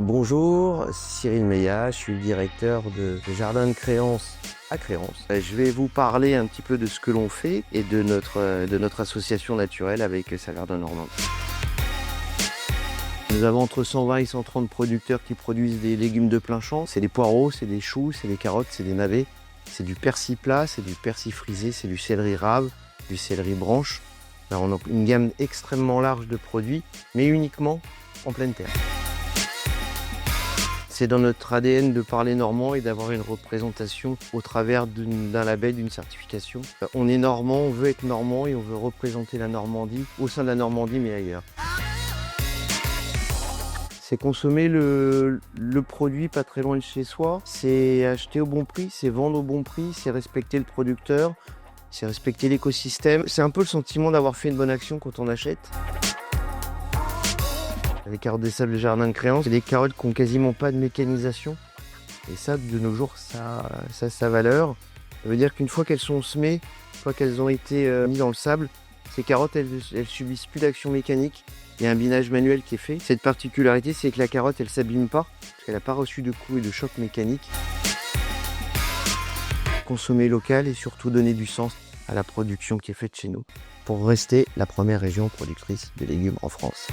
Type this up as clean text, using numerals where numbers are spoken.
Bonjour, Cyril Meillat, je suis le directeur de Jardin de Créance à Créance. Je vais vous parler un petit peu de ce que l'on fait et de notre association naturelle avec Saverdun Normandie. Nous avons entre 120 et 130 producteurs qui produisent des légumes de plein champ. C'est des poireaux, c'est des choux, c'est des carottes, c'est des navets, c'est du persil plat, c'est du persil frisé, c'est du céleri rave, du céleri branche. Alors, on a une gamme extrêmement large de produits, mais uniquement en pleine terre. C'est dans notre ADN de parler normand et d'avoir une représentation au travers d'un label, d'une certification. On est normand, on veut être normand et on veut représenter la Normandie au sein de la Normandie mais ailleurs. C'est consommer le produit pas très loin de chez soi, c'est acheter au bon prix, c'est vendre au bon prix, c'est respecter le producteur, c'est respecter l'écosystème. C'est un peu le sentiment d'avoir fait une bonne action quand on achète. Les carottes des sables de Jardin de Créance, c'est des carottes qui n'ont quasiment pas de mécanisation. Et ça, de nos jours, ça a sa valeur. Ça veut dire qu'une fois qu'elles sont semées, une fois qu'elles ont été mises dans le sable, ces carottes, elles subissent plus d'action mécanique. Il y a un binage manuel qui est fait. Cette particularité, c'est que la carotte, elle ne s'abîme pas, parce qu'elle n'a pas reçu de coups et de chocs mécaniques. Consommer local et surtout donner du sens à la production qui est faite chez nous, pour rester la première région productrice de légumes en France.